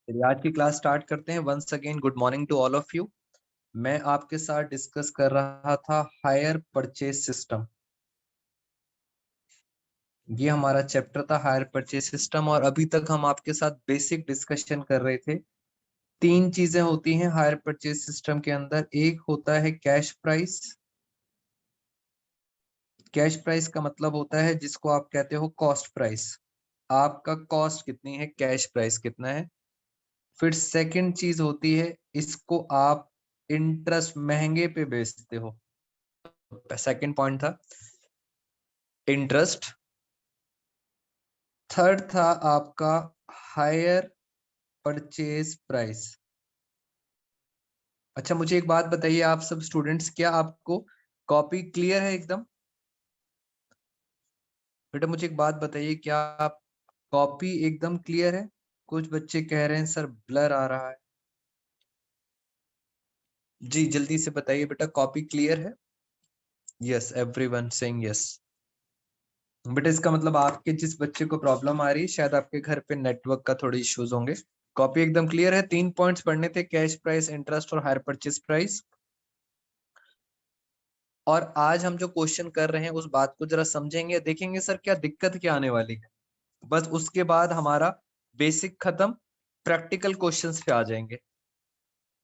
चलिए आज की क्लास स्टार्ट करते हैं। Once again good morning to all of you. मैं आपके साथ डिस्कस कर रहा था हायर परचेज सिस्टम। ये हमारा चैप्टर था हायर परचेज सिस्टम और अभी तक हम आपके साथ बेसिक डिस्कशन कर रहे थे। तीन चीजें होती हैं हायर परचेज सिस्टम के अंदर। एक होता है कैश प्राइस। कैश प्राइस का मतलब होता है जिसको आप कहते हो कॉस्ट प्राइस। आपका कॉस्ट कितनी है, कैश प्राइस कितना है। फिर सेकंड चीज होती है, इसको आप इंटरेस्ट महंगे पे बेचते हो। सेकंड पॉइंट था इंटरेस्ट। थर्ड था आपका हायर परचेज प्राइस। अच्छा मुझे एक बात बताइए आप सब स्टूडेंट्स, क्या आपको कॉपी क्लियर है एकदम? बेटा मुझे एक बात बताइए, क्या आप कॉपी एकदम क्लियर है? कुछ बच्चे कह रहे हैं सर ब्लर आ रहा है। जी जल्दी से बताइए बेटा, कॉपी क्लियर है? Yes, everyone saying yes. बेटा इसका मतलब आपके जिस बच्चे को प्रॉब्लम आ रही है शायद आपके घर पे नेटवर्क का थोड़े इश्यूज होंगे। कॉपी एकदम क्लियर है? तीन पॉइंट्स पढ़ने थे, कैश प्राइस, इंटरेस्ट और हायर परचेज प्राइस। और आज हम जो क्वेश्चन कर रहे हैं उस बात को जरा समझेंगे, देखेंगे सर क्या दिक्कत क्या आने वाली है। बस उसके बाद हमारा बेसिक खत्म, प्रैक्टिकल क्वेश्चंस पे आ जाएंगे।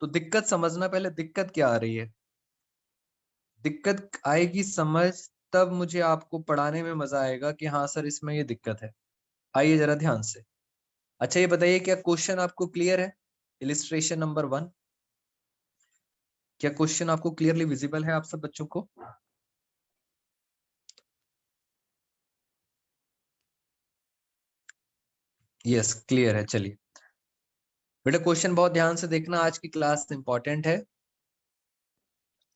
तो दिक्कत समझना, पहले दिक्कत क्या आ रही है। दिक्कत आएगी समझ, तब मुझे आपको पढ़ाने में मजा आएगा कि हाँ सर इसमें ये दिक्कत है। आइए जरा ध्यान से। अच्छा ये बताइए, क्या क्वेश्चन आपको क्लियर है? इलिस्ट्रेशन नंबर 1, क्या क्वेश्चन आपको क्लियरली विजिबल है आप सब बच्चों को? यस क्लियर है। चलिए बेटा क्वेश्चन बहुत ध्यान से देखना, आज की क्लास इंपॉर्टेंट है।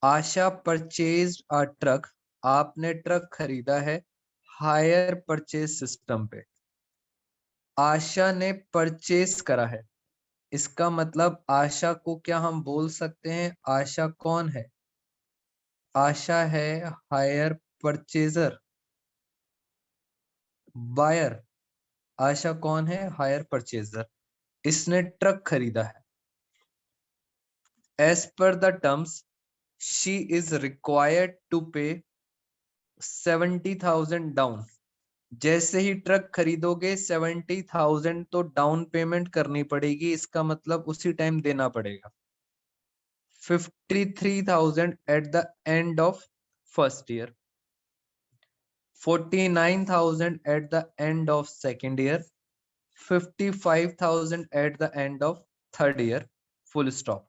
आशा परचेज अ ट्रक। आपने ट्रक खरीदा है हायर परचेज सिस्टम पे। आशा ने परचेज करा है, इसका मतलब आशा को क्या हम बोल सकते हैं? आशा कौन है? आशा है हायर परचेजर, बायर। आशा कौन है? Higher purchaser. इसने ट्रक खरीदा है। As per the terms she is required to pay 70,000 down. जैसे ही ट्रक खरीदोगे 70,000 तो डाउन पेमेंट करनी पड़ेगी, इसका मतलब उसी टाइम देना पड़ेगा। 53,000 at the end of first year, 49,000 at the end of second year, 55,000 at the end of third year, full stop.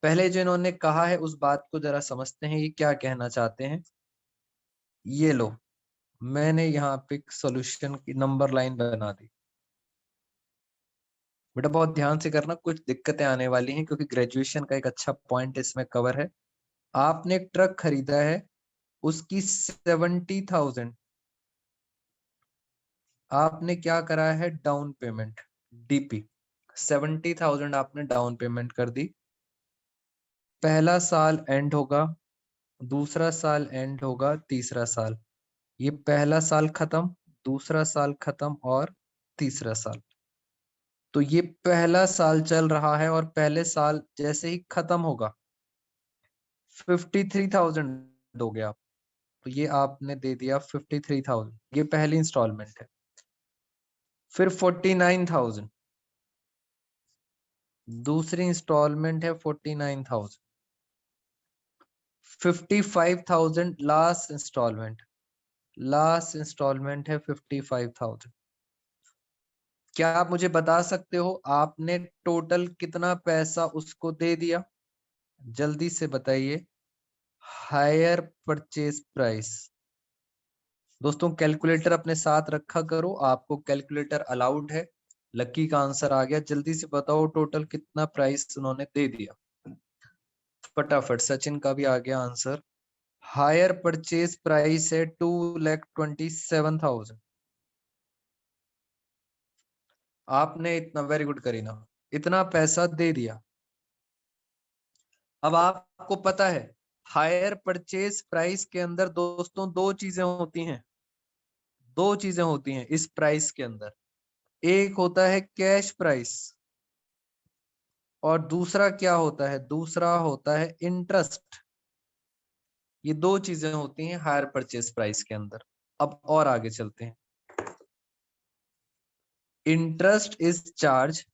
पहले जो इन्होंने कहा है उस बात को जरा समझते हैं, ये क्या कहना चाहते हैं। ये लो, मैंने यहाँ पे सॉल्यूशन की नंबर लाइन बना दी। बेटा बहुत ध्यान से करना, कुछ दिक्कतें आने वाली हैं क्योंकि ग्रेजुएशन का एक अच्छा पॉइंट इसमें कवर है। आपने एक ट्रक खरीदा है, उसकी 70,000 आपने क्या करा है? Down payment, DP. 70,000 आपने डाउन पेमेंट कर दी। पहला साल एंड होगा, दूसरा साल एंड होगा, तीसरा साल। ये पहला साल खत्म, दूसरा साल खत्म और तीसरा साल। तो ये पहला साल चल रहा है और पहले साल जैसे ही खत्म होगा 53,000 हो गया। तो ये आपने दे दिया 53,000, ये पहली इंस्टॉलमेंट है। फिर 49,000 दूसरी इंस्टॉलमेंट है, 49,000। 55,000 लास्ट इंस्टॉलमेंट, लास्ट इंस्टॉलमेंट है 55,000। क्या आप मुझे बता सकते हो आपने टोटल कितना पैसा उसको दे दिया? जल्दी से बताइए। Hire purchase price. दोस्तों कैलकुलेटर अपने साथ रखा करो, आपको कैलकुलेटर अलाउड है। लक्की का आंसर आ गया, जल्दी से बताओ टोटल कितना प्राइस उन्होंने दे दिया। फटाफट सचिन का भी आ गया आंसर। हायर परचेज प्राइस है 2,27,000। आपने इतना, वेरी गुड करीना, इतना पैसा दे दिया। अब आपको पता है हायर परचेज प्राइस के अंदर दोस्तों दो चीजें होती हैं, दो चीजें होती हैं इस प्राइस के अंदर। एक होता है कैश प्राइस, और दूसरा क्या होता है, दूसरा होता है इंटरेस्ट। ये दो चीजें होती हैं हायर परचेज प्राइस के अंदर। अब और आगे चलते हैं। Interest is charge,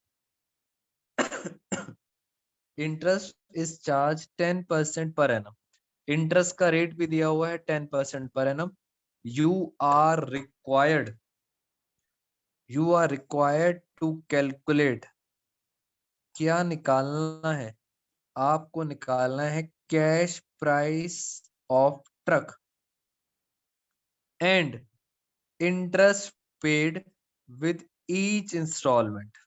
interest is charge 10% पर एनम। इंटरेस्ट का रेट भी दिया हुआ है 10% पर annum. You are required, you are required to calculate, क्या निकालना है, आपको निकालना है cash price of truck and interest paid with each installment.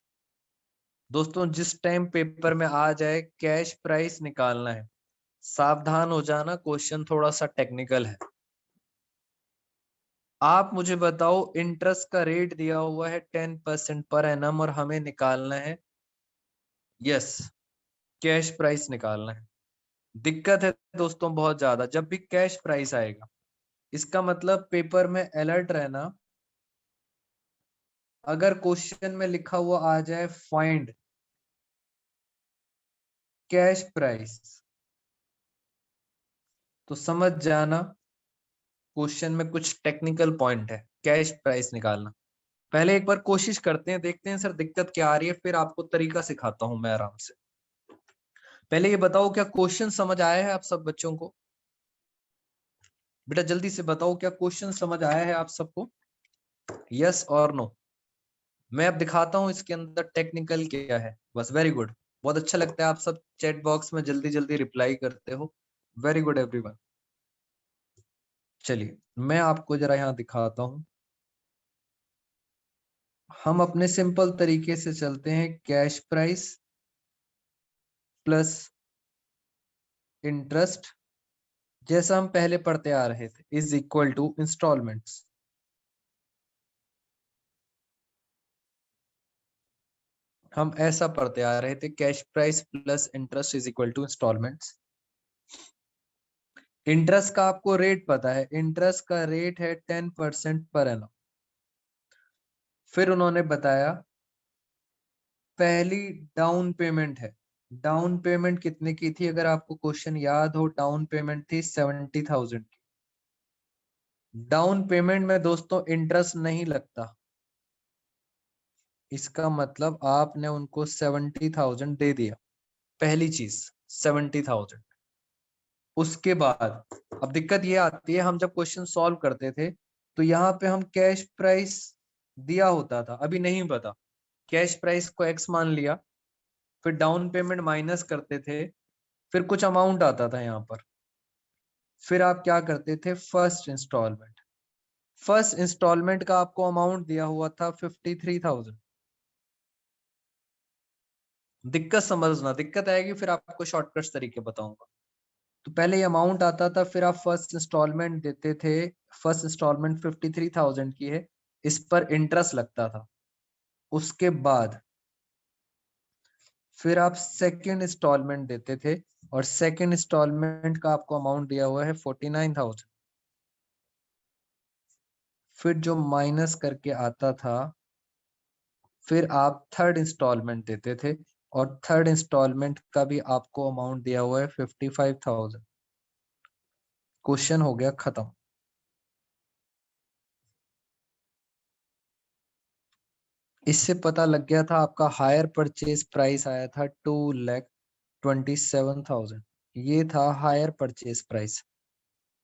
दोस्तों जिस टाइम पेपर में आ जाए कैश प्राइस निकालना है, सावधान हो जाना, क्वेश्चन थोड़ा सा टेक्निकल है। आप मुझे बताओ, इंटरेस्ट का रेट दिया हुआ है 10% पर एनम और हमें निकालना है, यस, कैश प्राइस निकालना है। दिक्कत है दोस्तों बहुत ज्यादा जब भी कैश प्राइस आएगा। इसका मतलब पेपर में अलर्ट रहना। अगर क्वेश्चन में लिखा हुआ आ जाए फाइंड कैश प्राइस, तो समझ जाना क्वेश्चन में कुछ टेक्निकल पॉइंट है, कैश प्राइस निकालना। पहले एक बार कोशिश करते हैं, देखते हैं सर दिक्कत क्या आ रही है, फिर आपको तरीका सिखाता हूं मैं आराम से। पहले ये बताओ क्या क्वेश्चन समझ आया है आप सब बच्चों को? बेटा जल्दी से बताओ क्या क्वेश्चन समझ आया है आप सबको, यस और नो? मैं अब दिखाता हूं इसके अंदर टेक्निकल क्या है बस। वेरी गुड, बहुत अच्छा लगता है आप सब चैट बॉक्स में जल्दी जल्दी रिप्लाई करते हो। Very good everyone. चलिए मैं आपको जरा यहाँ दिखाता हूं। हम अपने सिंपल तरीके से चलते हैं, कैश प्राइस प्लस इंटरेस्ट, जैसा हम पहले पढ़ते आ रहे थे, इज इक्वल टू इंस्टॉलमेंट्स। हम ऐसा पढ़ते आ रहे थे, cash price plus interest is equal to installments. Interest का आपको रेट पता है, इंटरेस्ट का रेट है 10% पर एनम। फिर उन्होंने बताया पहली डाउन पेमेंट है। डाउन पेमेंट कितने की थी, अगर आपको क्वेश्चन याद हो, डाउन पेमेंट थी 70,000 की। डाउन पेमेंट में दोस्तों इंटरेस्ट नहीं लगता, इसका मतलब आपने उनको 70,000 दे दिया, पहली चीज 70,000। उसके बाद अब दिक्कत ये आती है, हम जब क्वेश्चन सॉल्व करते थे तो यहाँ पे हम कैश प्राइस दिया होता था, अभी नहीं पता, कैश प्राइस को एक्स मान लिया, फिर डाउन पेमेंट माइनस करते थे, फिर कुछ अमाउंट आता था यहाँ पर, फिर आप क्या करते थे, फर्स्ट इंस्टॉलमेंट। फर्स्ट इंस्टॉलमेंट का आपको अमाउंट दिया हुआ था 53,000। दिक्कत समझना, दिक्कत आएगी फिर आपको शॉर्टकट तरीके बताऊंगा। तो पहले ये अमाउंट आता था, फिर आप फर्स्ट इंस्टॉलमेंट देते थे। फर्स्ट इंस्टॉलमेंट 53,000 की है, इस पर इंटरेस्ट लगता था। उसके बाद फिर आप सेकंड इंस्टॉलमेंट देते थे, और सेकंड इंस्टॉलमेंट का आपको अमाउंट दिया हुआ है 49,000। फिर जो माइनस करके आता था, फिर आप थर्ड इंस्टॉलमेंट देते थे, और थर्ड इंस्टॉलमेंट का भी आपको अमाउंट दिया हुआ है 55,000। क्वेश्चन हो गया खत्म। इससे पता लग गया था आपका हायर परचेज प्राइस आया था 2,27,000। ये था हायर परचेज प्राइस,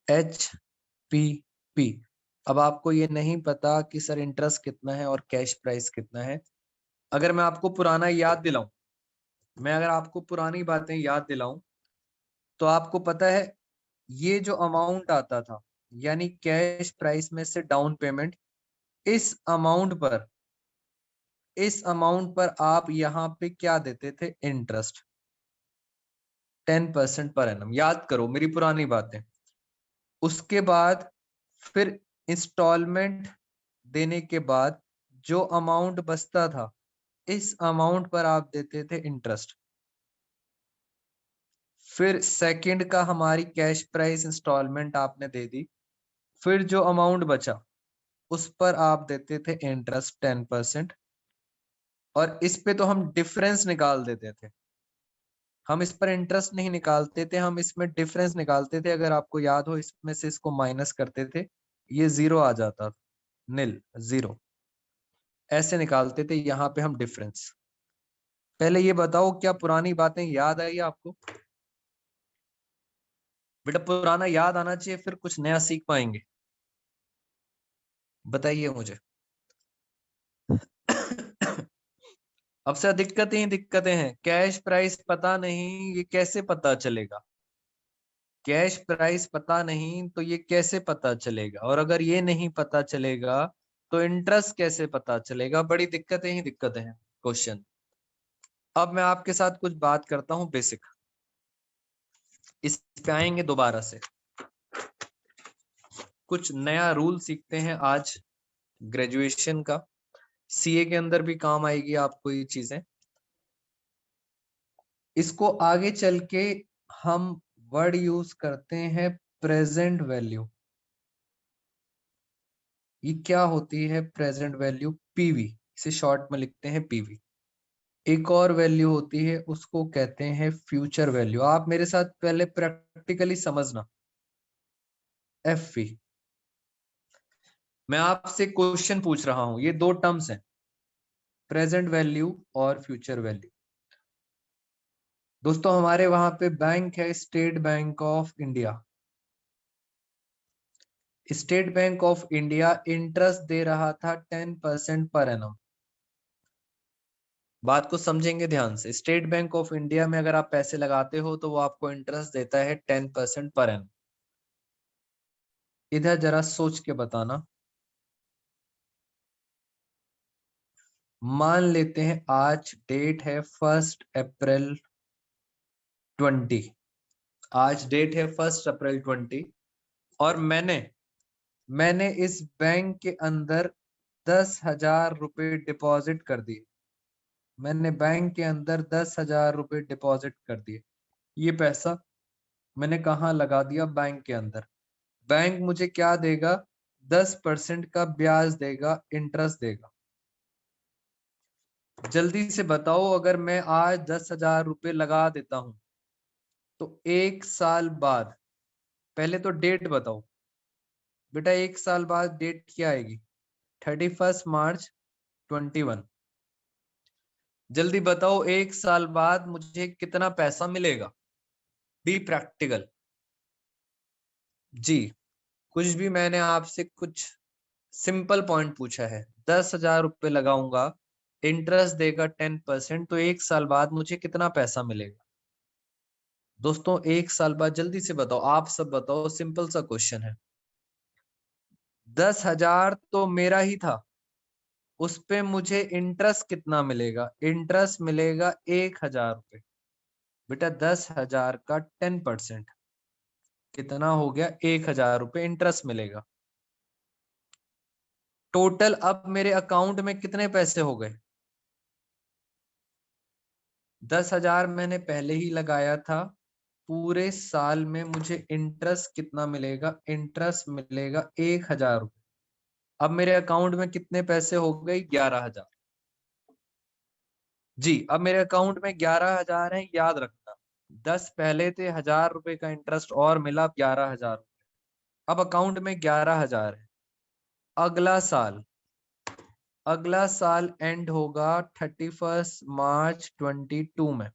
HPP। अब आपको ये नहीं पता कि सर इंटरेस्ट कितना है और कैश प्राइस कितना है। अगर मैं आपको पुराना याद दिलाऊं, मैं अगर आपको पुरानी बातें याद दिलाऊं, तो आपको पता है ये जो अमाउंट आता था, यानी कैश प्राइस में से डाउन पेमेंट, इस अमाउंट पर, इस अमाउंट पर आप यहाँ पे क्या देते थे, इंटरेस्ट 10% पर एनम। याद करो मेरी पुरानी बातें। उसके बाद फिर इंस्टॉलमेंट देने के बाद जो अमाउंट बचता था, इस अमाउंट पर आप देते थे इंटरेस्ट। फिर सेकंड का हमारी कैश प्राइस इंस्टॉलमेंट आपने दे दी, फिर जो अमाउंट बचा उस पर आप देते थे इंटरेस्ट 10%, और इस पे तो हम डिफरेंस निकाल देते थे। हम इस पर इंटरेस्ट नहीं निकालते थे, हम इसमें डिफरेंस निकालते थे। अगर आपको याद हो, इसमें से इसको माइनस करते थे, ये जीरो आ जाता था, नील, जीरो, ऐसे निकालते थे। यहाँ पे हम डिफरेंस। पहले ये बताओ, क्या पुरानी बातें याद आई आपको? बेटा पुराना याद आना चाहिए, फिर कुछ नया सीख पाएंगे। बताइए मुझे। अब से दिक्कतें ही दिक्कतें हैं। कैश प्राइस पता नहीं, ये कैसे पता चलेगा? कैश प्राइस पता नहीं तो ये कैसे पता चलेगा? और अगर ये नहीं पता चलेगा तो इंटरेस्ट कैसे पता चलेगा? बड़ी दिक्कतें ही दिक्कतें हैं क्वेश्चन। अब मैं आपके साथ कुछ बात करता हूं बेसिक, इस पे आएंगे दोबारा से। कुछ नया रूल सीखते हैं आज ग्रेजुएशन का। सीए के अंदर भी काम आएगी आपको ये चीजें। इसको आगे चल के हम वर्ड यूज करते हैं प्रेजेंट वैल्यू। ये क्या होती है प्रेजेंट वैल्यू? पीवी, इसे शॉर्ट में लिखते हैं पीवी। एक और वैल्यू होती है, उसको कहते हैं फ्यूचर वैल्यू। आप मेरे साथ पहले प्रैक्टिकली समझना। एफवी। मैं आपसे क्वेश्चन पूछ रहा हूं, ये दो टर्म्स हैं, प्रेजेंट वैल्यू और फ्यूचर वैल्यू। दोस्तों हमारे वहां पे बैंक है State Bank of India. State Bank of India interest दे रहा था 10% पर एनम। बात को समझेंगे ध्यान से। स्टेट बैंक ऑफ इंडिया में अगर आप पैसे लगाते हो तो वो आपको इंटरेस्ट देता है 10% पर एनम। इधर जरा सोच के बताना। मान लेते हैं आज डेट है 1 अप्रैल 20। आज डेट है 1 अप्रैल 20, और मैंने इस बैंक के अंदर 10,000 रुपए डिपॉजिट कर दिए। मैंने बैंक के अंदर 10,000 रुपए डिपॉजिट कर दिए। ये पैसा मैंने कहाँ लगा दिया? बैंक के अंदर। बैंक मुझे क्या देगा? 10% का ब्याज देगा, इंटरेस्ट देगा। जल्दी से बताओ, अगर मैं आज 10,000 रुपए लगा देता हूं तो 1 साल बाद, पहले तो डेट बताओ बेटा, 1 साल बाद डेट क्या आएगी? 31 मार्च 21। जल्दी बताओ, 1 साल बाद मुझे कितना पैसा मिलेगा? Be practical. जी, कुछ भी मैंने आपसे कुछ सिंपल पॉइंट पूछा है। 10,000 रुपए लगाऊंगा, इंटरेस्ट देगा 10%, तो 1 साल बाद मुझे कितना पैसा मिलेगा? दोस्तों 1 साल बाद, जल्दी से बताओ, आप सब बताओ, सिंपल सा क्वेश्चन है। 10,000 तो मेरा ही था, उस पे मुझे इंटरेस्ट कितना मिलेगा? इंटरेस्ट मिलेगा 1,000 रुपए। बेटा 10,000 का 10% कितना हो गया? 1,000 रुपए इंटरेस्ट मिलेगा। टोटल अब मेरे अकाउंट में कितने पैसे हो गए? 10,000 मैंने पहले ही लगाया था। पूरे साल में मुझे इंटरेस्ट कितना मिलेगा? इंटरेस्ट मिलेगा 1,000 रुपए। अब मेरे अकाउंट में कितने पैसे हो गए? 11,000। जी, अब मेरे अकाउंट में 11,000 है, याद रखना। 10 पहले थे, 1,000 रुपए का इंटरेस्ट और मिला, 11,000। अब अकाउंट में 11,000 है। अगला साल, अगला साल एंड होगा 31 मार्च 22 में।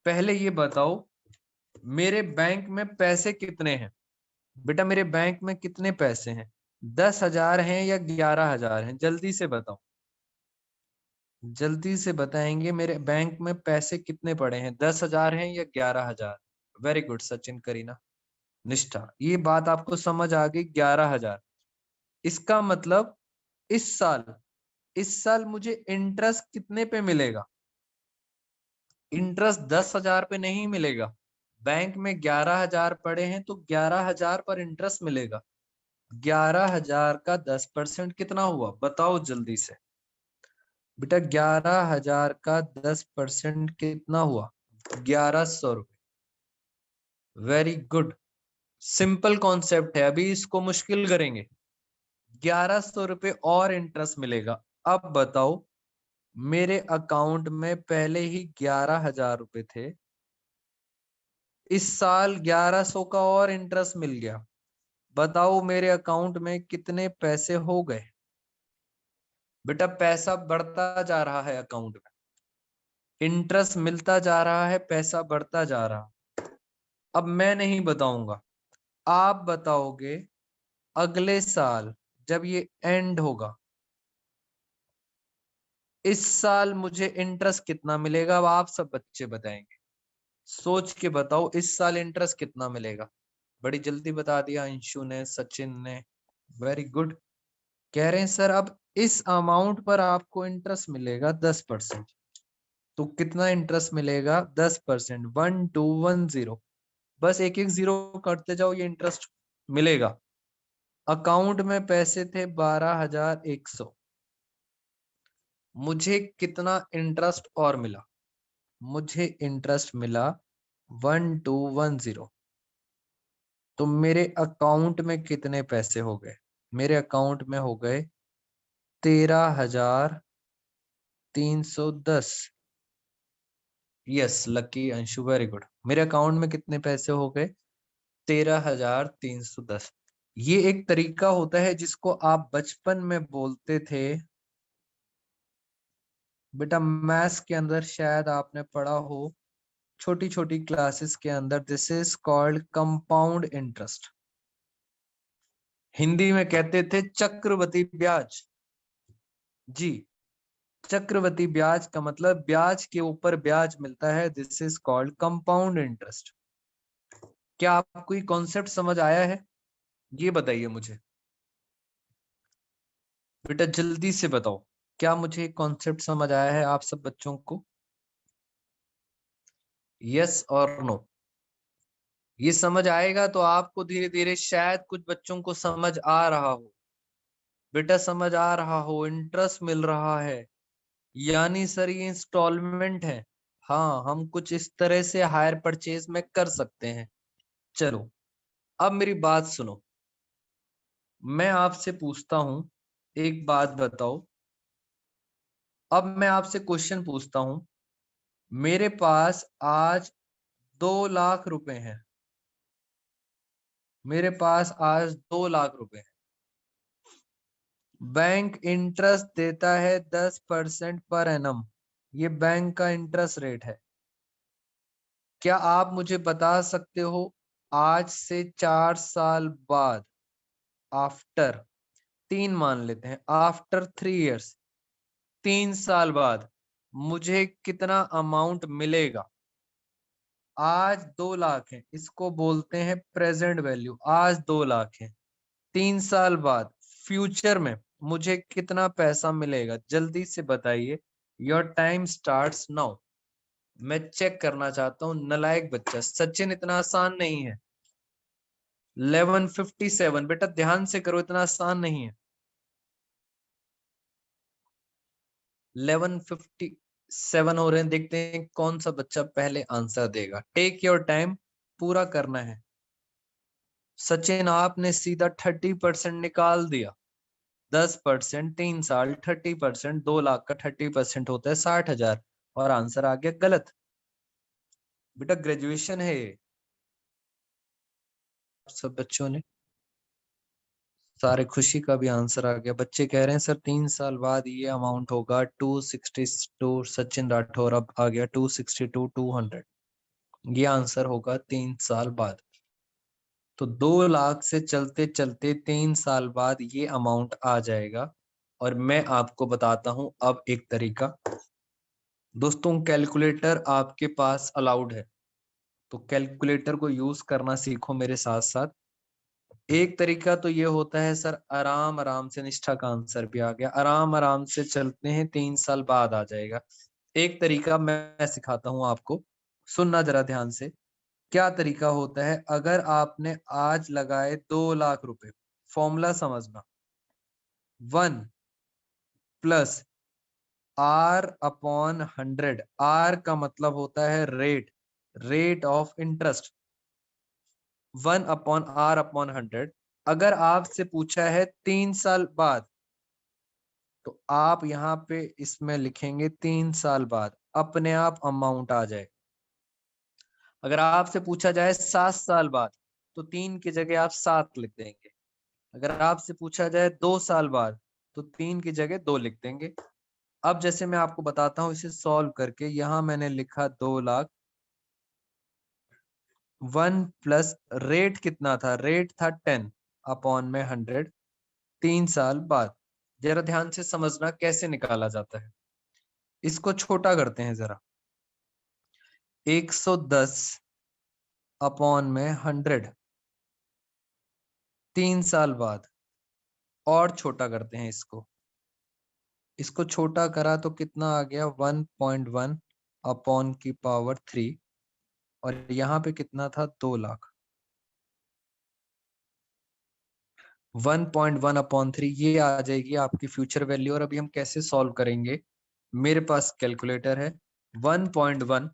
पहले ये बताओ, मेरे बैंक में पैसे कितने हैं? बेटा मेरे बैंक में कितने पैसे हैं? 10,000 हैं या 11,000 हैं? जल्दी से बताओ, जल्दी से बताएंगे। मेरे बैंक में पैसे कितने पड़े हैं? 10,000 हैं या 11,000? वेरी गुड सचिन, करीना, निष्ठा, ये बात आपको समझ आ गई। 11,000। इसका मतलब इस साल मुझे इंटरेस्ट कितने पे मिलेगा? इंटरेस्ट 10,000 पे नहीं मिलेगा। बैंक में 11,000 पड़े हैं तो 11,000 पर इंटरेस्ट मिलेगा। 11,000 का 10% कितना हुआ? बताओ जल्दी से। बेटा 11,000 का 10% कितना हुआ? 1,100 रुपए। वेरी गुड, सिंपल कॉन्सेप्ट है। अभी इसको मुश्किल करेंगे। 1,100 रुपए और इंटरेस्ट मिलेगा। अब बताओ, मेरे अकाउंट में पहले ही 11,000 रुपए थे, इस साल 1100 का और इंटरेस्ट मिल गया, बताओ मेरे अकाउंट में कितने पैसे हो गए। बेटा पैसा बढ़ता जा रहा है अकाउंट में, इंटरेस्ट मिलता जा रहा है, पैसा बढ़ता जा रहा। अब मैं नहीं बताऊंगा, आप बताओगे अगले साल जब ये एंड होगा, इस साल मुझे इंटरेस्ट कितना मिलेगा। अब आप सब बच्चे बताएंगे, सोच के बताओ इस साल इंटरेस्ट कितना मिलेगा। बड़ी जल्दी बता दिया अंशु ने, सचिन ने, वेरी गुड। कह रहे हैं सर अब इस अमाउंट पर आपको इंटरेस्ट मिलेगा 10%। तो कितना इंटरेस्ट मिलेगा? 10%, 1210। बस एक एक जीरो करते जाओ, ये इंटरेस्ट मिलेगा। अकाउंट में पैसे थे 12,100, मुझे कितना इंटरेस्ट और मिला? मुझे इंटरेस्ट मिला 1210। तो मेरे अकाउंट में कितने पैसे हो गए? मेरे अकाउंट में हो गए 13,310। Yes lucky Anshu, very good. मेरे अकाउंट में कितने पैसे हो गए? 13,310। ये एक तरीका होता है जिसको आप बचपन में बोलते थे, बेटा मैथ्स के अंदर शायद आपने पढ़ा हो, छोटी छोटी क्लासेस के अंदर, this is called compound interest. Hindi में कहते थे चक्रवृद्धि ब्याज। जी, चक्रवृद्धि ब्याज का मतलब ब्याज के ऊपर ब्याज मिलता है, this is called compound interest. क्या आपको ये कॉन्सेप्ट समझ आया है? ये बताइए मुझे बेटा, जल्दी से बताओ, क्या मुझे कॉन्सेप्ट समझ आया है आप सब बच्चों को? यस और नो? ये समझ आएगा तो आपको धीरे धीरे शायद कुछ बच्चों को समझ आ रहा हो। बेटा समझ आ रहा हो, इंटरेस्ट मिल रहा है, यानी सर ये इंस्टॉलमेंट है। हाँ, हम कुछ इस तरह से हायर परचेज में कर सकते हैं। चलो अब मेरी बात सुनो, मैं आपसे पूछता हूं, एक बात बताओ। अब मैं आपसे क्वेश्चन पूछता हूं, मेरे पास आज 2 लाख रुपए हैं, मेरे पास आज 2 लाख रुपए हैं। बैंक इंटरेस्ट देता है 10% पर एनम, ये बैंक का इंटरेस्ट रेट है। क्या आप मुझे बता सकते हो आज से 4 साल बाद, आफ्टर, 3 मान लेते हैं, आफ्टर 3 इयर्स, 3 साल बाद मुझे कितना अमाउंट मिलेगा? आज 2 लाख है, इसको बोलते हैं प्रेजेंट वैल्यू। आज 2 लाख है, 3 साल बाद फ्यूचर में मुझे कितना पैसा मिलेगा? जल्दी से बताइए, योर टाइम स्टार्ट्स नाउ। मैं चेक करना चाहता हूँ, नलायक बच्चा सचिन, इतना आसान नहीं है। 11:57, बेटा ध्यान से करो, इतना आसान नहीं है। 11:57 हो रहे हैं, देखते हैं कौन सा बच्चा पहले आंसर देगा। टेक योर टाइम, पूरा करना है। सचिन आपने सीधा 30% निकाल दिया। 10% 3 साल, 30%, 2 लाख का 30% होता है 60,000, और आंसर आ गया गलत। बेटा ग्रेजुएशन है ये, सब बच्चों ने, सारे खुशी का भी आंसर आ गया। बच्चे कह रहे हैं सर 3 साल बाद ये अमाउंट होगा 262। सचिन राठौर अब आ गया 262, 200। ये आंसर होगा 3 साल बाद। तो 2 लाख से चलते चलते 3 साल बाद ये अमाउंट आ जाएगा। और मैं आपको बताता हूं अब एक तरीका। दोस्तों कैलकुलेटर आपके पास अलाउड है, तो कैलकुलेटर को यूज करना सीखो मेरे साथ साथ। एक तरीका तो ये होता है सर, आराम आराम से, निष्ठा का आंसर भी आ गया, आराम आराम से चलते हैं 3 साल बाद आ जाएगा। एक तरीका मैं सिखाता हूं आपको, सुनना जरा ध्यान से। क्या तरीका होता है? अगर आपने आज लगाए 2 लाख रुपए, फॉर्मूला समझना, 1+R/100। आर का मतलब होता है rate, rate of interest. 1/R/100। अगर आपसे पूछा है 3 साल बाद, तो आप यहाँ पे इसमें लिखेंगे 3 साल बाद, अपने आप अमाउंट आ जाए। अगर आपसे पूछा जाए 7 साल बाद तो 3 की जगह आप 7 लिख देंगे। अगर आपसे पूछा जाए 2 साल बाद तो 3 की जगह 2 लिख देंगे। अब जैसे मैं आपको बताता हूं इसे सॉल्व करके, यहां मैंने लिखा 2 लाख, 1 प्लस रेट कितना था, रेट था 10 अपॉन में 100, 3 साल बाद। जरा ध्यान से समझना कैसे निकाला जाता है। इसको छोटा करते हैं जरा, 110 अपॉन में 100, 3 साल बाद। और छोटा करते हैं इसको छोटा करा तो कितना आ गया, 1.1 अपॉन की पावर 3, और यहाँ पे कितना था, 2 लाख। 1.1 अपॉन 3 ये आ जाएगी आपकी फ्यूचर वैल्यू। और अभी हम कैसे सॉल्व करेंगे, मेरे पास कैलकुलेटर है। 1.1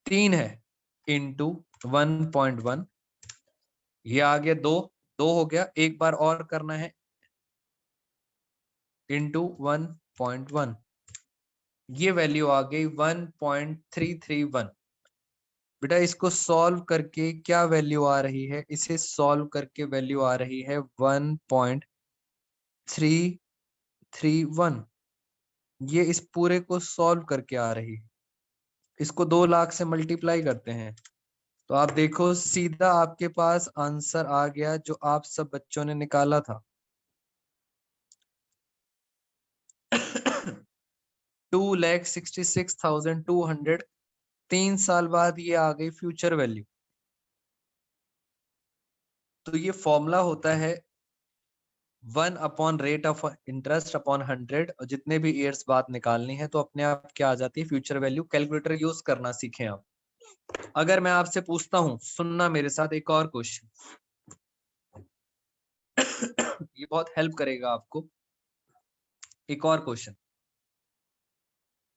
3 है इंटू 1.1, ये आ गया 2, 2 हो गया। एक बार और करना है, इंटू 1.1, ये वैल्यू आ गई 1.331। बेटा इसको सॉल्व करके क्या वैल्यू आ रही है, इसे सॉल्व करके वैल्यू आ रही है 1.331। ये इस पूरे को सॉल्व करके आ रही है। इसको 2 लाख से मल्टीप्लाई करते हैं तो आप देखो सीधा आपके पास आंसर आ गया जो आप सब बच्चों ने निकाला था। 2,66,200। 3 साल बाद ये आ गई फ्यूचर वैल्यू। तो ये फॉर्मूला होता है 1 upon rate of interest upon 100, और जितने भी ईयर्स बाद निकालनी है तो अपने आप क्या आ जाती है, फ्यूचर वैल्यू। कैलकुलेटर यूज करना सीखें आप। अगर मैं आपसे पूछता हूं, सुनना मेरे साथ, एक और क्वेश्चन ये बहुत हेल्प करेगा आपको। एक और क्वेश्चन,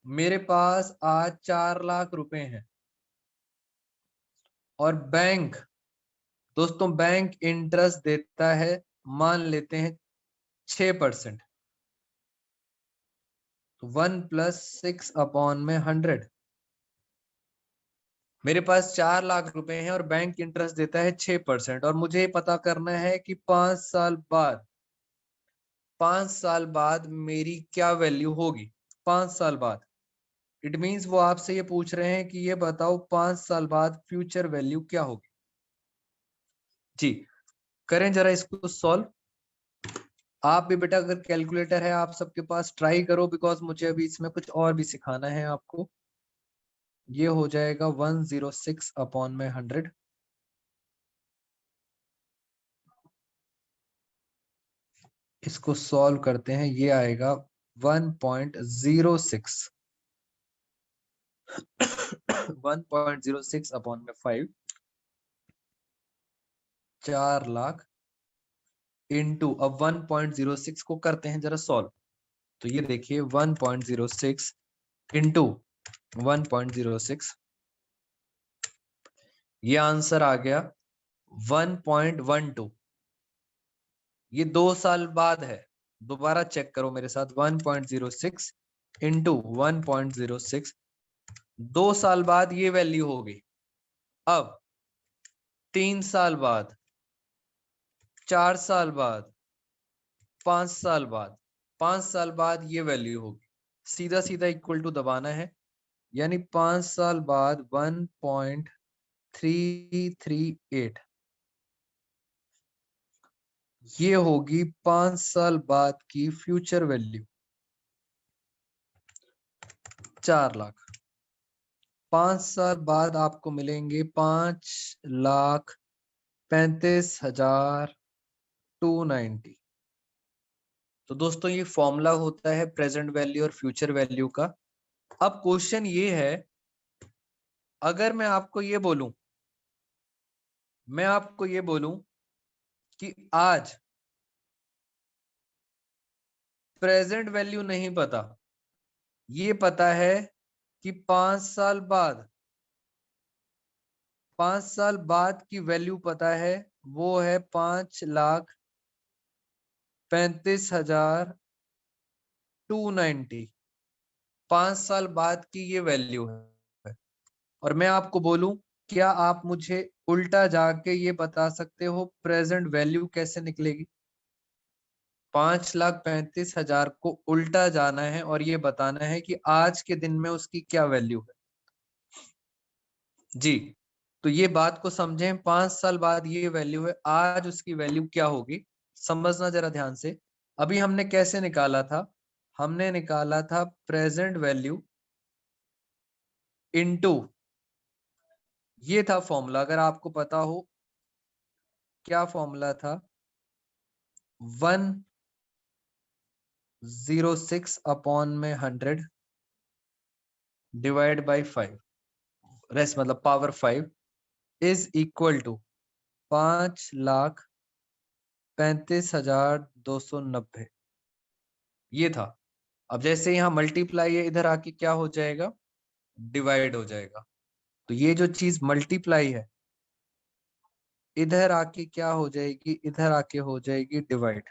मेरे पास आज 4 लाख रुपए हैं और बैंक, दोस्तों बैंक इंटरेस्ट देता है, मान लेते हैं 6%। तो 1 प्लस 6 अपॉन में 100। मेरे पास 4 लाख रुपए हैं और बैंक इंटरेस्ट देता है 6%, और मुझे पता करना है कि 5 साल बाद मेरी क्या वैल्यू होगी। 5 साल बाद, इट मींस वो आपसे ये पूछ रहे हैं कि ये बताओ 5 साल बाद फ्यूचर वैल्यू क्या होगी। जी, करें जरा इसको सॉल्व। आप भी बेटा अगर कैलकुलेटर है आप सबके पास, ट्राई करो, बिकॉज मुझे अभी इसमें कुछ और भी सिखाना है आपको। ये हो जाएगा 106 अपॉन में 100। इसको सॉल्व करते हैं, ये आएगा 1.06 1.06 अपॉन में 5, 4 लाख इंटू, अब 1.06 को करते हैं जरा सॉल्व। तो ये देखिए 1.06 इंटू 1.06, ये आंसर आ गया 1.12। ये 2 साल बाद है, दोबारा चेक करो मेरे साथ। 1.06 इंटू 1.06, 2 साल बाद ये वैल्यू होगी। अब 3 साल बाद, 4 साल बाद, 5 साल बाद, 5 साल बाद ये वैल्यू होगी। सीधा सीधा इक्वल टू दबाना है, यानी 5 साल बाद 1.338, ये होगी 5 साल बाद की फ्यूचर वैल्यू। 4 लाख, 5 साल बाद आपको मिलेंगे 5,35,290। तो दोस्तों ये फॉर्मूला होता है प्रेजेंट वैल्यू और फ्यूचर वैल्यू का। अब क्वेश्चन ये है, अगर मैं आपको ये बोलूं कि आज प्रेजेंट वैल्यू नहीं पता, ये पता है कि 5 साल बाद की वैल्यू पता है, वो है 5,35,290। 5 साल बाद की ये वैल्यू है। और मैं आपको बोलूं क्या आप मुझे उल्टा जाके ये बता सकते हो प्रेजेंट वैल्यू कैसे निकलेगी? 5,35,000 को उल्टा जाना है और ये बताना है कि आज के दिन में उसकी क्या वैल्यू है। जी, तो ये बात को समझें, 5 साल बाद ये वैल्यू है, आज उसकी वैल्यू क्या होगी, समझना जरा ध्यान से। अभी हमने कैसे निकाला था? हमने निकाला था प्रेजेंट वैल्यू इनटू, ये था फॉर्मूला, अगर आपको पता हो क्या फॉर्मूला था, 106 अपॉन में 100 डिवाइड बाई 5, रेस्ट मतलब पावर 5 इज इक्वल टू 5,35,290। ये था। अब जैसे यहाँ मल्टीप्लाई है, इधर आके क्या हो जाएगा, डिवाइड हो जाएगा। तो ये जो चीज मल्टीप्लाई है, इधर आके क्या हो जाएगी, इधर आके हो जाएगी डिवाइड।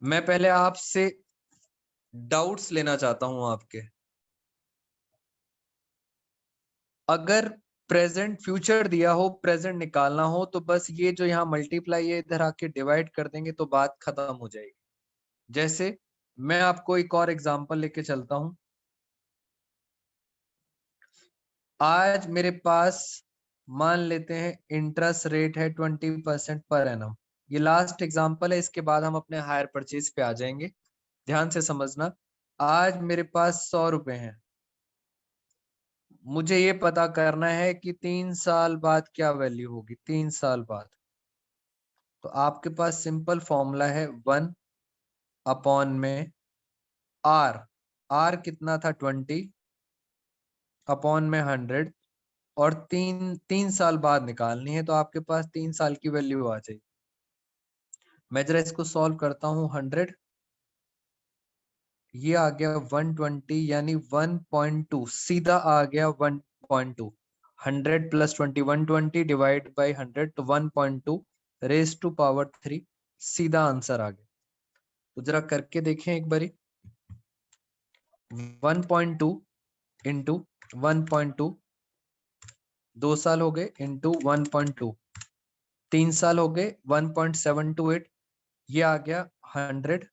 मैं पहले आपसे डाउट्स लेना चाहता हूं आपके। अगर प्रेजेंट फ्यूचर दिया हो, प्रेजेंट निकालना हो, तो बस ये जो यहाँ मल्टीप्लाई है इधर आके डिवाइड कर देंगे तो बात खत्म हो जाएगी। जैसे मैं आपको एक और एग्जांपल लेके चलता हूं। आज मेरे पास मान लेते हैं इंटरेस्ट रेट है 20% पर एनम। ये लास्ट एग्जांपल है, इसके बाद हम अपने हायर परचेज पे आ जाएंगे। ध्यान से समझना। आज मेरे पास 100 रुपए हैं, मुझे ये पता करना है कि 3 साल बाद क्या वैल्यू होगी, 3 साल बाद। तो आपके पास सिंपल फॉर्मूला है 1 अपॉन में आर, आर कितना था 20 अपॉन में 100, और तीन साल बाद निकालनी है, तो आपके पास 3 साल की वैल्यू आ जाएगी। मैं जरा इसको सॉल्व करता हूँ। 100 ये आ गया 120 यानी 1.2, सीधा आ गया 1.2। 100 प्लस 20 120 डिवाइड बाई 100 तो 1.2 रेज टू पावर 3, सीधा आंसर आ गया। तो जरा करके देखें एक बारी। 1.2 इंटू 1.2, 2 साल हो गए, इंटू 1.2 3 साल हो गए, 1.728, ये आ गया 100,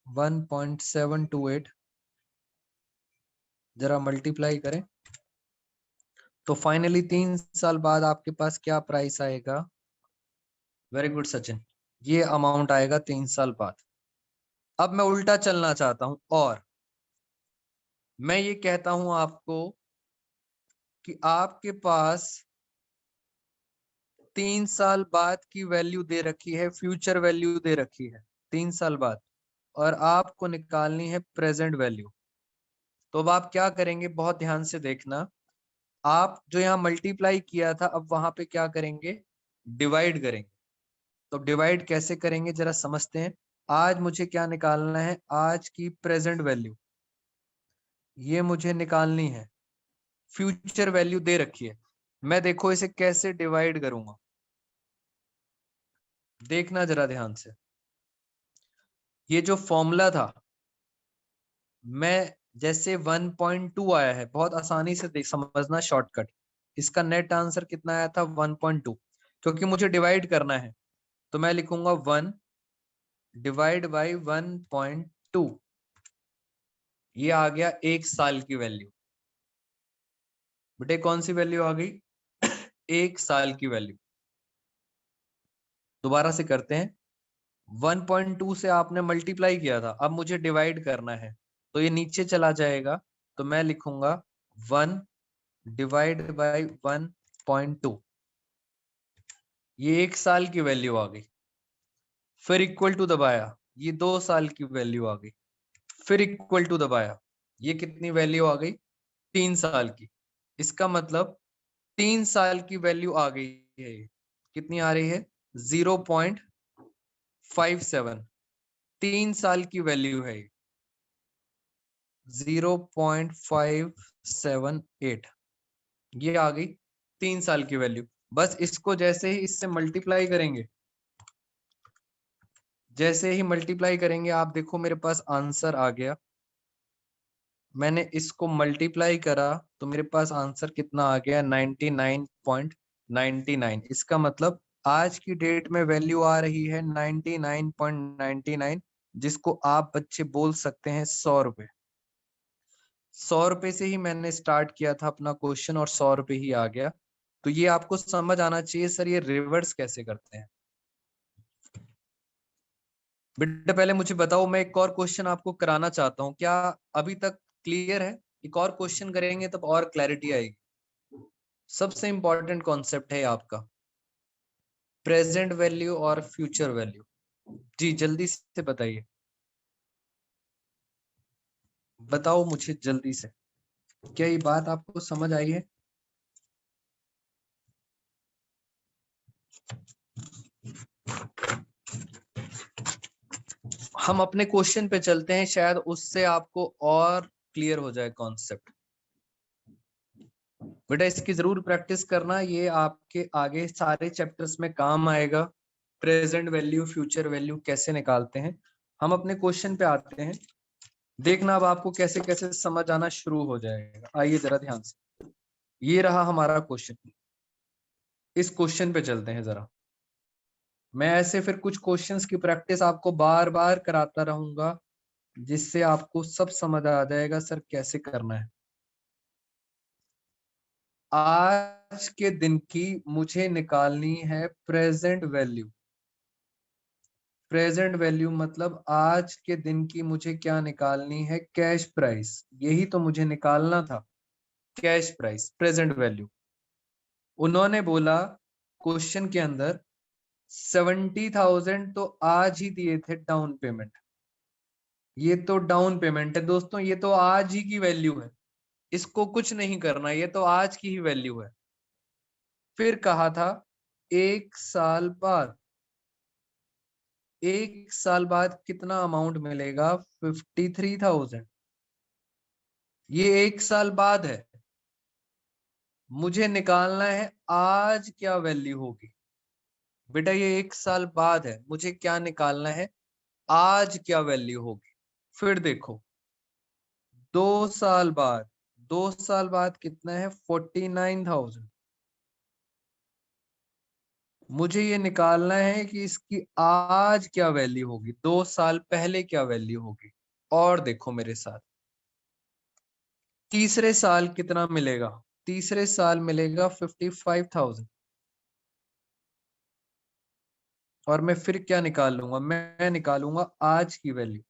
1.728, जरा मल्टीप्लाई करें तो फाइनली 3 साल बाद आपके पास क्या प्राइस आएगा। वेरी गुड सचिन, ये अमाउंट आएगा 3 साल बाद। अब मैं उल्टा चलना चाहता हूं और मैं ये कहता हूं आपको कि आपके पास 3 साल बाद की वैल्यू दे रखी है, फ्यूचर वैल्यू दे रखी है 3 साल बाद, और आपको निकालनी है प्रेजेंट वैल्यू। तो अब आप क्या करेंगे, बहुत ध्यान से देखना। आप जो यहाँ मल्टीप्लाई किया था, अब वहां पे क्या करेंगे, डिवाइड करेंगे। तो डिवाइड कैसे करेंगे जरा समझते हैं। आज मुझे क्या निकालना है, आज की प्रेजेंट वैल्यू, ये मुझे निकालनी है। फ्यूचर वैल्यू दे रखी है, मैं देखो इसे कैसे डिवाइड करूंगा, देखना जरा ध्यान से। ये जो फॉर्मूला था, मैं जैसे 1.2 आया है, बहुत आसानी से देख समझना शॉर्टकट, इसका नेट आंसर कितना आया था 1.2, क्योंकि मुझे डिवाइड करना है तो मैं लिखूंगा 1 डिवाइड बाई 1.2, ये आ गया 1 साल की वैल्यू। बेटे कौन सी वैल्यू आ गई 1 साल की वैल्यू। दोबारा से करते हैं। 1.2 से आपने मल्टीप्लाई किया था, अब मुझे डिवाइड करना है तो ये नीचे चला जाएगा, तो मैं लिखूंगा 1 डिवाइड बाई 1.2, ये 1 साल की वैल्यू आ गई। फिर इक्वल टू दबाया, ये 2 साल की वैल्यू आ गई। फिर इक्वल टू दबाया, ये कितनी वैल्यू आ गई 3 साल की। इसका मतलब 3 साल की वैल्यू आ गई है। कितनी आ रही है 0.57, 3 साल की वैल्यू है 0.578, ये आ गई 3 साल की वैल्यू। बस इसको जैसे ही इससे मल्टीप्लाई करेंगे, जैसे ही मल्टीप्लाई करेंगे आप देखो मेरे पास आंसर आ गया मैंने इसको मल्टीप्लाई करा तो मेरे पास आंसर कितना आ गया, 99.99। इसका मतलब आज की डेट में वैल्यू आ रही है 99.99, जिसको आप बच्चे बोल सकते हैं 100 रुपए। 100 रुपए से ही मैंने स्टार्ट किया था अपना क्वेश्चन और 100 रुपए ही आ गया। तो ये आपको समझ आना चाहिए सर ये रिवर्स कैसे करते हैं। बेटा पहले मुझे बताओ, मैं एक और क्वेश्चन आपको कराना चाहता हूँ, क्या अभी तक क्लियर है? एक और क्वेश्चन करेंगे तब और क्लैरिटी आएगी। सबसे इंपॉर्टेंट कॉन्सेप्ट है आपका प्रेजेंट वैल्यू और फ्यूचर वैल्यू। जी जल्दी से बताइए, बताओ मुझे जल्दी से, क्या ये बात आपको समझ आई है? हम अपने क्वेश्चन पे चलते हैं, शायद उससे आपको और क्लियर हो जाए कॉन्सेप्ट। बेटा इसकी जरूर प्रैक्टिस करना, ये आपके आगे सारे चैप्टर्स में काम आएगा। प्रेजेंट वैल्यू फ्यूचर वैल्यू कैसे निकालते हैं। हम अपने क्वेश्चन पे आते हैं, देखना अब आपको कैसे कैसे समझ आना शुरू हो जाएगा। आइए जरा ध्यान से, ये रहा हमारा क्वेश्चन। इस क्वेश्चन पे चलते हैं जरा। मैं ऐसे फिर कुछ क्वेश्चंस की प्रैक्टिस आपको बार बार कराता रहूंगा, जिससे आपको सब समझ आ जाएगा सर कैसे करना है। आज के दिन की मुझे निकालनी है प्रेजेंट वैल्यू। प्रेजेंट वैल्यू मतलब आज के दिन की मुझे क्या निकालनी है, कैश प्राइस। यही तो मुझे निकालना था, कैश प्राइस प्रेजेंट वैल्यू। उन्होंने बोला क्वेश्चन के अंदर 70,000 तो आज ही दिए थे डाउन पेमेंट। ये तो डाउन पेमेंट है दोस्तों, ये तो आज ही की वैल्यू है, इसको कुछ नहीं करना, ये तो आज की ही वैल्यू है। फिर कहा था एक साल बाद, एक साल बाद कितना अमाउंट मिलेगा, 53,000। ये एक साल बाद है, मुझे निकालना है आज क्या वैल्यू होगी। बेटा ये एक साल बाद है, मुझे क्या निकालना है, आज क्या वैल्यू होगी। फिर देखो 2 साल बाद, 2 साल बाद कितना है, 49,000। मुझे ये निकालना है कि इसकी आज क्या वैल्यू होगी, 2 साल पहले क्या वैल्यू होगी। और देखो मेरे साथ, तीसरे साल कितना मिलेगा, तीसरे साल मिलेगा 55,000। और मैं फिर क्या निकाल लूंगा, मैं निकालूंगा आज की वैल्यू।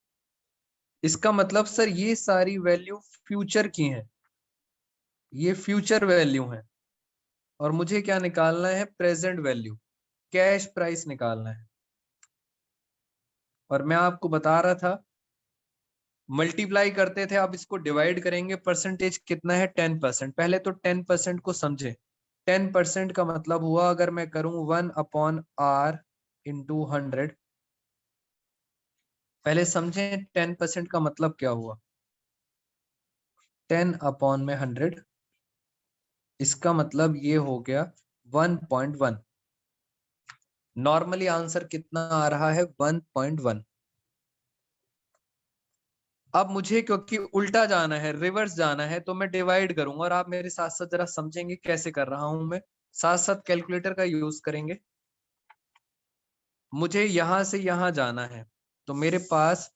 इसका मतलब सर ये सारी वैल्यू फ्यूचर की हैं, ये फ्यूचर वैल्यू हैं। और मुझे क्या निकालना है, प्रेजेंट वैल्यू, कैश प्राइस निकालना है। और मैं आपको बता रहा था मल्टीप्लाई करते थे, अब इसको डिवाइड करेंगे। परसेंटेज कितना है, 10%। पहले तो 10% को समझे। 10% का मतलब हुआ, अगर मैं करूं 1/r इंटू 100, पहले समझें 10% का मतलब क्या हुआ। 10/100, इसका मतलब ये हो गया 1.1। नॉर्मली आंसर कितना आ रहा है, 1.1। अब मुझे क्योंकि उल्टा जाना है, रिवर्स जाना है, तो मैं डिवाइड करूंगा और आप मेरे साथ साथ जरा समझेंगे कैसे कर रहा हूं मैं। साथ साथ कैलकुलेटर का यूज करेंगे। मुझे यहां से यहां जाना है, तो मेरे पास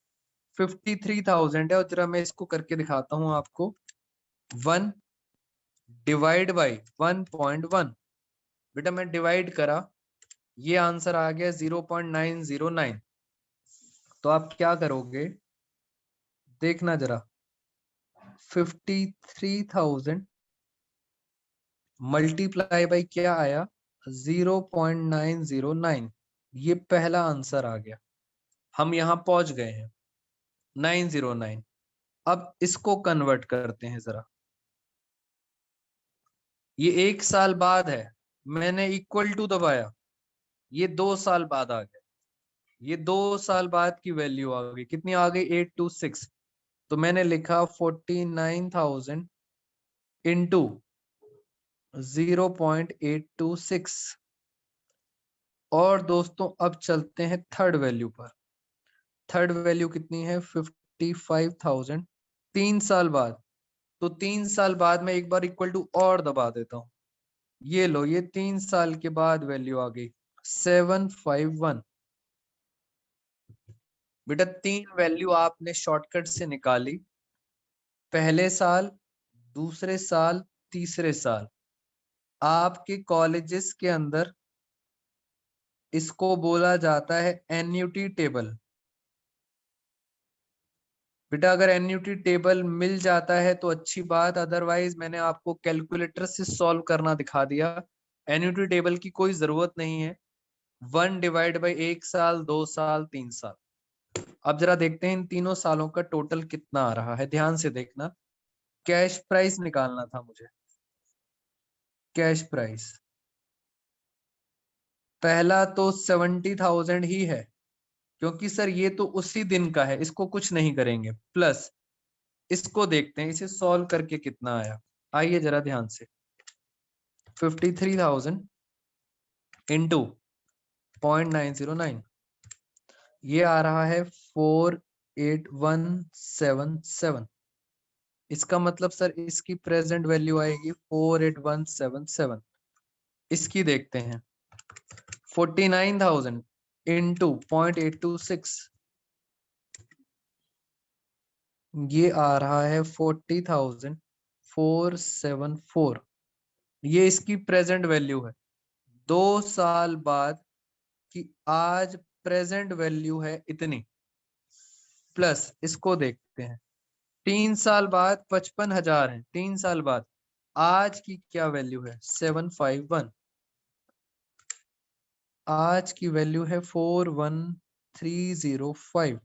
53,000 है, और जरा मैं इसको करके दिखाता हूं आपको। 1 डिवाइड बाई 1.1। बेटा मैं डिवाइड करा, ये आंसर आ गया 0.909। तो आप क्या करोगे, देखना जरा, 53,000 मल्टीप्लाई बाई क्या आया, 0.909। ये पहला आंसर आ गया, हम यहां पहुंच गए हैं 909। अब इसको कन्वर्ट करते हैं जरा। ये एक साल बाद है, मैंने इक्वल टू दबाया, ये 2 साल बाद आ गया। ये 2 साल बाद की वैल्यू आ गई, कितनी आ गई, 826। तो मैंने लिखा 49,000 इंटू 0.826। और दोस्तों अब चलते हैं थर्ड वैल्यू पर। थर्ड वैल्यू कितनी है, 55,000 3 साल बाद, तो 3 साल बाद में एक बार इक्वल टू और दबा देता हूं, ये लो, ये 3 साल के बाद वैल्यू आ गई 751। बेटा 3 वैल्यू आपने शॉर्टकट से निकाली, पहले साल, दूसरे साल, तीसरे साल। आपके कॉलेजेस के अंदर इसको बोला जाता है एन्युटी टेबल। बेटा अगर एन्युटी टेबल मिल जाता है तो अच्छी बात, अदरवाइज मैंने आपको कैलकुलेटर से सॉल्व करना दिखा दिया। एन्युटी टेबल की कोई जरूरत नहीं है। 1 डिवाइड बाई 1 साल, 2 साल, 3 साल। अब जरा देखते हैं इन तीनों सालों का टोटल कितना आ रहा है, ध्यान से देखना। कैश प्राइस निकालना था मुझे, कैश प्राइस। पहला तो 70,000 ही है, क्योंकि सर ये तो उसी दिन का है, इसको कुछ नहीं करेंगे। प्लस इसको देखते हैं, इसे सॉल्व करके कितना आया। आइए जरा ध्यान से, 53,000 इंटू 0.909, ये आ रहा है 48177। इसका मतलब सर इसकी प्रेजेंट वैल्यू आएगी 48177। इसकी देखते हैं, 49,000 इंटू 0.826, ये आ रहा है 40,474। ये इसकी प्रेजेंट वैल्यू है। 2 साल बाद की आज प्रेजेंट वैल्यू है इतनी। प्लस इसको देखते हैं, 3 साल बाद 55,000 है, 3 साल बाद आज की क्या वैल्यू है 751। आज की वैल्यू है 41305।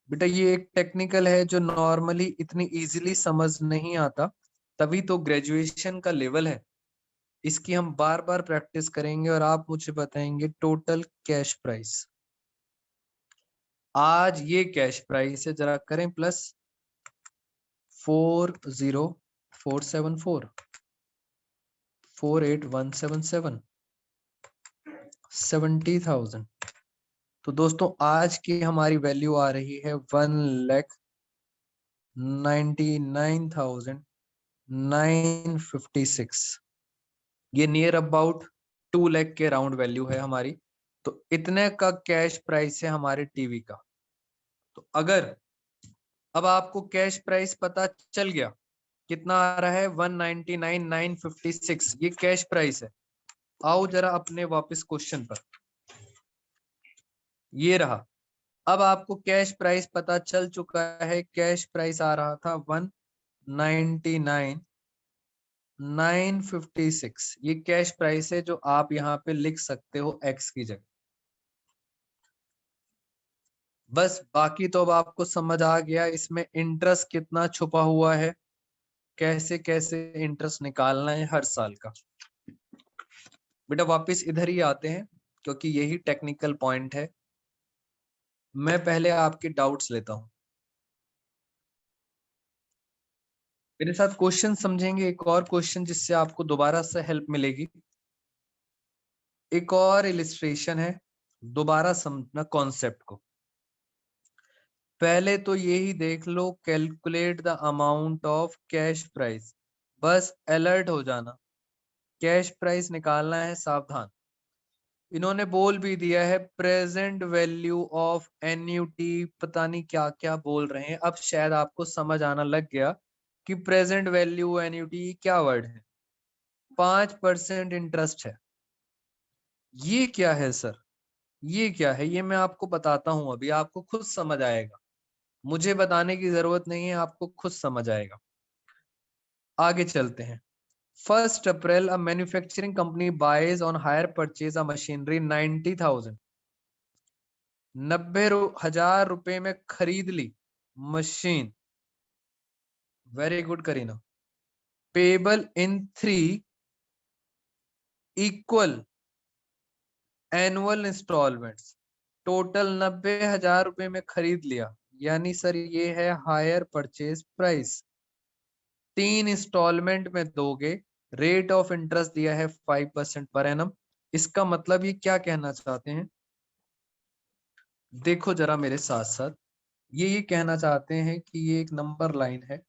बेटा ये एक टेक्निकल है जो नॉर्मली इतनी इजीली समझ नहीं आता, तभी तो ग्रेजुएशन का लेवल है। इसकी हम बार बार प्रैक्टिस करेंगे और आप मुझे बताएंगे टोटल कैश प्राइस। आज ये कैश प्राइस है, जरा करें प्लस 40474, 48177, 70,000। तो दोस्तों आज की हमारी वैल्यू आ रही है 1,99,956। ये नियर अबाउट 2 लाख के राउंड वैल्यू है हमारी। तो इतने का कैश प्राइस है हमारे टीवी का। तो अगर अब आपको कैश प्राइस पता चल गया, कितना आ रहा है 199,956, ये कैश प्राइस है। आओ जरा अपने वापस क्वेश्चन पर, ये रहा। अब आपको कैश प्राइस पता चल चुका है, कैश प्राइस आ रहा था 199,956। ये कैश प्राइस है जो आप यहाँ पे लिख सकते हो एक्स की जगह। बस बाकी तो अब आपको समझ आ गया इसमें इंटरेस्ट कितना छुपा हुआ है, कैसे कैसे इंटरेस्ट निकालना है हर साल का। बेटा वापस इधर ही आते हैं, क्योंकि यही टेक्निकल पॉइंट है। मैं पहले आपके डाउट्स लेता हूं, मेरे साथ क्वेश्चन समझेंगे। एक और क्वेश्चन जिससे आपको दोबारा से हेल्प मिलेगी। एक और इलिस्ट्रेशन है, दोबारा समझना कॉन्सेप्ट को। पहले तो यही देख लो, calculate the amount of cash price. बस अलर्ट हो जाना, कैश प्राइस निकालना है, सावधान। इन्होंने बोल भी दिया है प्रेजेंट वैल्यू ऑफ एन्युटी, पता नहीं क्या क्या बोल रहे हैं। अब शायद आपको समझ आना लग गया कि प्रेजेंट वैल्यू एन्युटी क्या वर्ड है। 5% इंटरेस्ट है। ये क्या है सर, ये क्या है, ये मैं आपको बताता हूं, अभी आपको खुद समझ आएगा। मुझे बताने की जरूरत नहीं है, आपको खुद समझ आएगा। आगे चलते हैं। 1 अप्रैल a manufacturing company buys on hire purchase a machinery 90,000, 90,000 रुपए में खरीद ली मशीन। Very good Kareena. Payable in 3 equal annual instalments. Total 90,000 रुपए में खरीद लिया, यानी सर ये है हायर परचेज प्राइस। 3 इंस्टॉलमेंट में दोगे, रेट ऑफ इंटरेस्ट दिया है 5% पर एनम। इसका मतलब ये क्या कहना चाहते हैं, देखो जरा मेरे साथ साथ। ये कहना चाहते हैं कि ये एक नंबर लाइन है,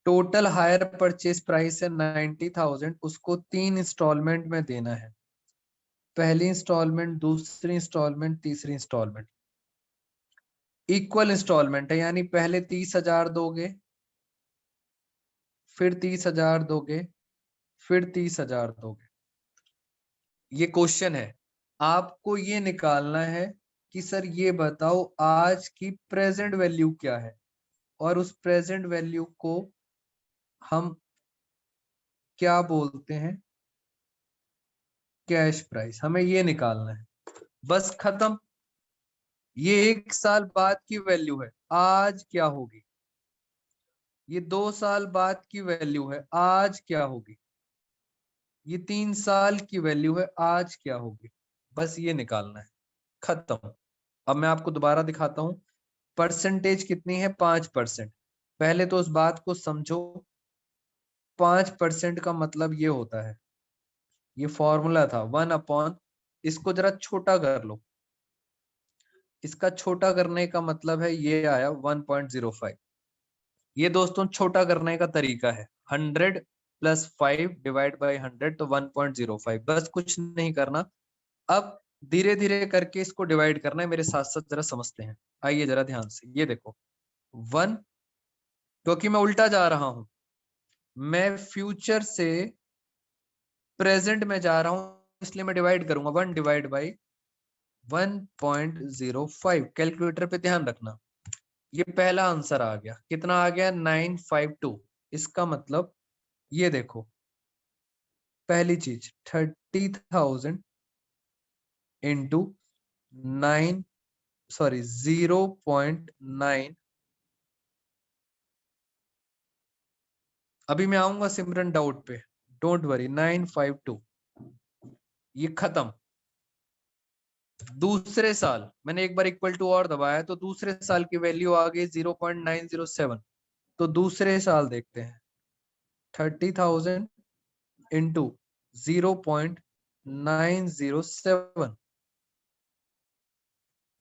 टोटल हायर परचेज प्राइस है 90,000, उसको 3 इंस्टॉलमेंट में देना है, पहली इंस्टॉलमेंट, दूसरी इंस्टॉलमेंट, तीसरी इंस्टॉलमेंट। इक्वल इंस्टॉलमेंट है, यानी पहले 30,000 दोगे, फिर 30,000 दोगे, फिर 30,000 दोगे। ये क्वेश्चन है, आपको ये निकालना है कि सर ये बताओ आज की प्रेजेंट वैल्यू क्या है, और उस प्रेजेंट वैल्यू को हम क्या बोलते हैं, कैश प्राइस। हमें ये निकालना है, बस खत्म। ये 1 साल बाद की वैल्यू है, आज क्या होगी। ये 2 साल बाद की वैल्यू है, आज क्या होगी। ये 3 साल की वैल्यू है, आज क्या होगी। बस ये निकालना है, खत्म। अब मैं आपको दोबारा दिखाता हूं, परसेंटेज कितनी है, 5%। पहले तो उस बात को समझो, 5% का मतलब ये होता है, ये फॉर्मूला था 1/, इसको जरा छोटा कर लो, इसका छोटा करने का मतलब है ये आया 1.05। ये दोस्तों छोटा करने का तरीका है, 100 + 5 डिवाइड बाई 100, तो 1.05, बस कुछ नहीं करना। अब धीरे धीरे करके इसको डिवाइड करना है, मेरे साथ साथ जरा समझते हैं। आइए जरा ध्यान से, ये देखो 1, क्योंकि मैं उल्टा जा रहा हूं, मैं फ्यूचर से प्रेजेंट में जा रहा हूं, इसलिए मैं डिवाइड करूंगा 1 डिवाइड बाई 1.05। कैलकुलेटर पे ध्यान रखना, ये पहला आंसर आ गया, कितना आ गया, 952। इसका मतलब ये देखो, पहली चीज 30,000 इंटू 0.9। अभी मैं आऊंगा सिमरन डाउट पे, डोंट वरी। 952, ये खत्म। दूसरे साल मैंने एक बार इक्वल टू और दबाया, तो दूसरे साल की वैल्यू आ गई 0.907। तो दूसरे साल देखते हैं, 30,000 इंटू 0.907,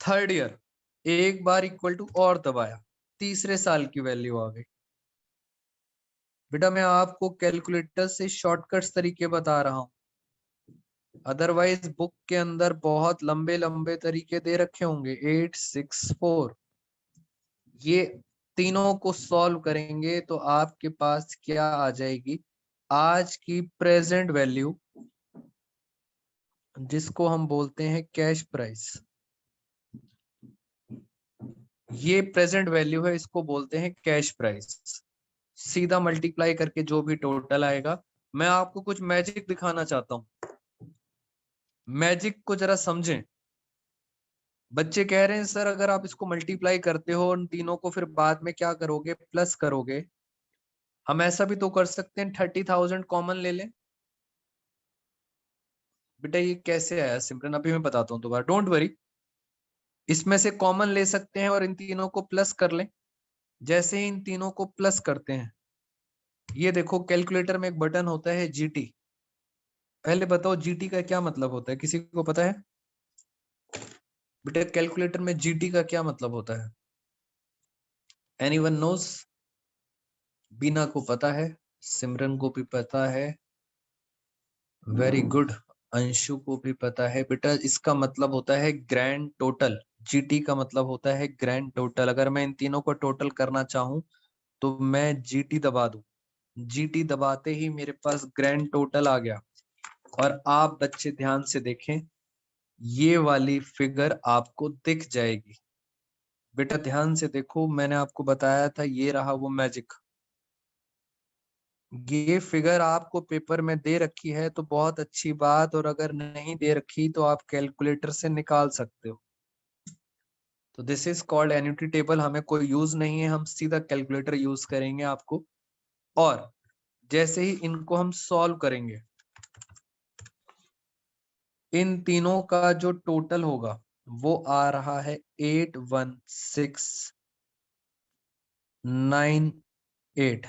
थर्ड ईयर। एक बार इक्वल टू और दबाया, तीसरे साल की वैल्यू आ गई। बेटा मैं आपको कैलकुलेटर से शॉर्टकट्स तरीके बता रहा हूं, अदरवाइज बुक के अंदर बहुत लंबे लंबे तरीके दे रखे होंगे। 864, ये तीनों को सॉल्व करेंगे तो आपके पास क्या आ जाएगी, आज की प्रेजेंट वैल्यू, जिसको हम बोलते हैं कैश प्राइस। ये प्रेजेंट वैल्यू है, इसको बोलते हैं कैश प्राइस। सीधा मल्टीप्लाई करके जो भी टोटल आएगा। मैं आपको कुछ मैजिक दिखाना चाहता हूं, मैजिक को जरा समझें। बच्चे कह रहे हैं सर अगर आप इसको मल्टीप्लाई करते हो उन तीनों को, फिर बाद में क्या करोगे, प्लस करोगे। हम ऐसा भी तो कर सकते हैं, 30,000 कॉमन ले लें। बेटा ये कैसे आया सिमरन, अभी मैं बताता हूँ दोबारा, डोंट वरी। इसमें से कॉमन ले सकते हैं और इन तीनों को प्लस कर लें। जैसे ही इन तीनों को प्लस करते हैं, ये देखो कैलकुलेटर में एक बटन होता है जीटी। पहले बताओ जीटी का क्या मतलब होता है, किसी को पता है? बेटा कैलकुलेटर में जीटी का क्या मतलब होता है, एनीवन नोज? बीना को पता है, सिमरन को भी पता है, वेरी गुड, अंशु को भी पता है। बेटा इसका मतलब होता है ग्रैंड टोटल। जीटी का मतलब होता है ग्रैंड टोटल। अगर मैं इन तीनों को टोटल करना चाहूं तो मैं जीटी दबा दूं, जीटी दबाते ही मेरे पास ग्रैंड टोटल आ गया। और आप बच्चे ध्यान से देखें, ये वाली फिगर आपको दिख जाएगी। बेटा ध्यान से देखो, मैंने आपको बताया था ये रहा वो मैजिक। ये फिगर आपको पेपर में दे रखी है तो बहुत अच्छी बात, और अगर नहीं दे रखी तो आप कैलकुलेटर से निकाल सकते हो। तो this is called annuity table. हमें कोई यूज नहीं है, हम सीधा कैलकुलेटर यूज करेंगे आपको। और जैसे ही इनको हम सॉल्व करेंगे, इन तीनों का जो टोटल होगा वो आ रहा है 81698,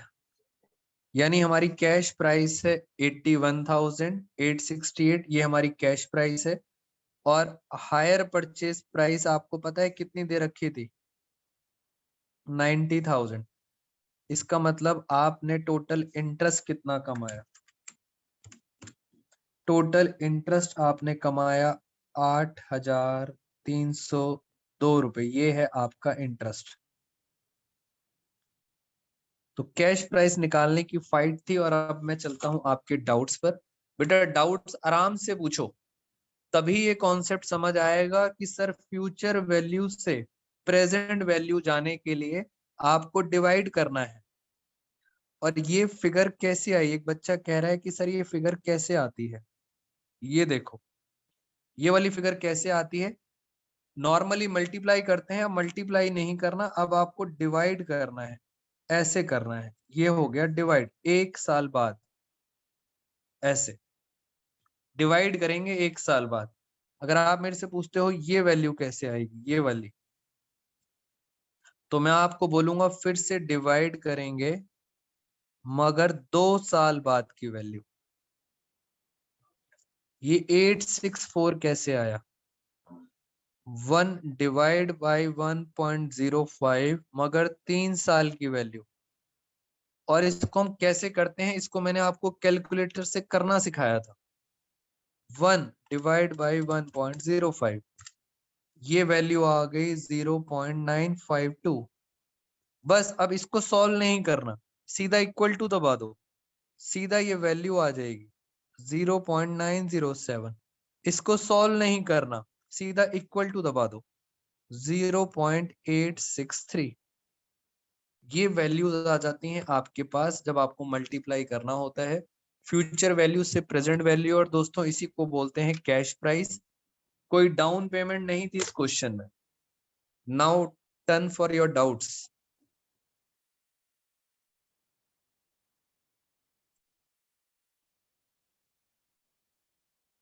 यानी हमारी कैश प्राइस है 81,868। ये हमारी कैश प्राइस है। और हायर परचेज प्राइस आपको पता है कितनी दे रखी थी? 90,000। इसका मतलब आपने टोटल इंटरेस्ट कितना कमाया? टोटल इंटरेस्ट आपने कमाया 8,302 रुपए। ये है आपका इंटरेस्ट। तो कैश प्राइस निकालने की फाइट थी और अब मैं चलता हूं आपके डाउट्स पर। बेटा डाउट्स आराम से पूछो, तभी ये कॉन्सेप्ट समझ आएगा कि सर फ्यूचर वैल्यू से प्रेजेंट वैल्यू जाने के लिए आपको डिवाइड करना है। और ये फिगर कैसे आई? एक बच्चा कह रहा है कि सर ये फिगर कैसे आती है? ये देखो, ये वाली फिगर कैसे आती है? नॉर्मली मल्टीप्लाई करते हैं, अब मल्टीप्लाई नहीं करना, अब आपको डिवाइड करना है। ऐसे करना है, ये हो गया डिवाइड। 1 साल बाद ऐसे डिवाइड करेंगे 1 साल बाद। अगर आप मेरे से पूछते हो ये वैल्यू कैसे आएगी, ये वाली, तो मैं आपको बोलूंगा फिर से डिवाइड करेंगे, मगर 2 साल बाद की वैल्यू। ये 864 कैसे आया? 1 डिवाइड बाई 1.05, मगर 3 साल की वैल्यू। और इसको हम कैसे करते हैं? इसको मैंने आपको कैलकुलेटर से करना सिखाया था। 1 डिवाइड बाई 1.05, ये वैल्यू आ गई 0.952। बस अब इसको सॉल्व नहीं करना, सीधा इक्वल टू दबा दो, सीधा ये वैल्यू आ जाएगी 0.907। इसको सॉल्व नहीं करना, सीधा इक्वल टू दबा दो 0.863। ये वैल्यूज आ जाती हैं आपके पास जब आपको मल्टीप्लाई करना होता है फ्यूचर वैल्यू से प्रेजेंट वैल्यू। और दोस्तों इसी को बोलते हैं कैश प्राइस। कोई डाउन पेमेंट नहीं थी इस क्वेश्चन में। Now turn for your doubts.